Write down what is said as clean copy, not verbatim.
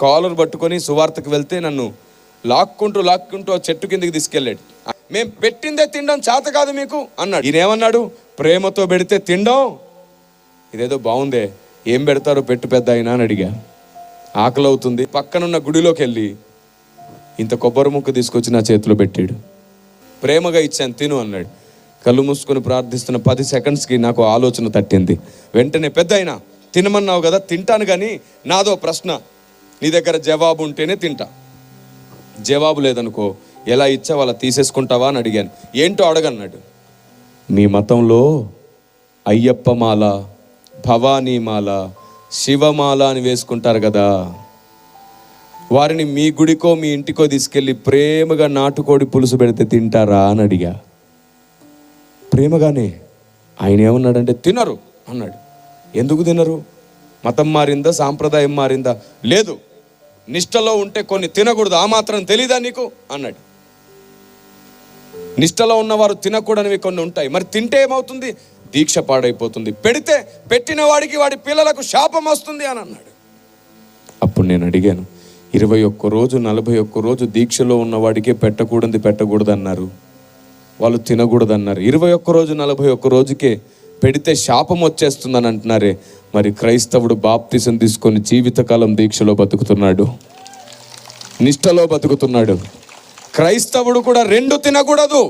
Caller పట్టుకొని సువార్తకు వెళ్తే నన్ను లాక్కుంటూ ఆ చెట్టు కిందకి తీసుకెళ్ళాడు. మేము పెట్టిందే తినడం చేత కాదు మీకు అన్నాడు. ఈయన ఏమన్నాడు? ప్రేమతో పెడితే తినడం ఇదేదో బాగుందే, ఏం పెడతారో పెట్టు పెద్ద అయినా అని అడిగా. ఆకలి అవుతుంది. పక్కనున్న గుడిలోకి వెళ్ళి ఇంత కొబ్బరి ముక్క తీసుకొచ్చి నా చేతిలో పెట్టాడు. ప్రేమగా ఇచ్చాను, తిను అన్నాడు. కళ్ళు మూసుకొని ప్రార్థిస్తున్న 10 సెకండ్స్కి నాకు ఆలోచన తట్టింది. వెంటనే పెద్ద అయినా తినమన్నావు కదా, తింటాను, కానీ నాదో ప్రశ్న, నీ దగ్గర జవాబు ఉంటేనే తింటా, జవాబు లేదనుకో ఎలా ఇచ్చా వాళ్ళ తీసేసుకుంటావా అని అడిగాను. ఏంటో అడగన్నాడు. మీ మతంలో అయ్యప్ప మాల, భవానీ మాల, శివమాల అని వేసుకుంటారు కదా, వారిని మీ గుడికో మీ ఇంటికో తీసుకెళ్ళి ప్రేమగా నాటుకోడి పులుసు పెడితే తింటారా అని అడిగా. ప్రేమగానే. ఆయన ఏమన్నాడంటే తినరు అన్నాడు. ఎందుకు తినరు? మతం మారిందా, సాంప్రదాయం మారిందా? లేదు, నిష్టలో ఉంటే కొన్ని తినకూడదు, ఆ మాత్రం తెలీదా నీకు అన్నాడు. నిష్టలో ఉన్నవారు తినకూడనివి కొన్ని ఉంటాయి, మరి తింటే ఏమవుతుంది? దీక్ష పాడైపోతుంది. పెడితే పెట్టిన వాడికి వాడి పిల్లలకు శాపం వస్తుంది అని అన్నాడు. అప్పుడు నేను అడిగాను, 21 రోజు 41 రోజు దీక్షలో ఉన్నవాడికే పెట్టకూడదు అన్నారు, వాళ్ళు తినకూడదు అన్నారు. 21 రోజు 41 రోజుకే పెడితే శాపం వచ్చేస్తుందని అంటున్నారే, మరి క్రైస్తవుడు బాప్తిసం తీసుకొని జీవితకాలం దీక్షలో బతుకుతున్నాడు, నిష్టలో బతుకుతున్నాడు. క్రైస్తవుడు కూడా 2 తినకూడదు,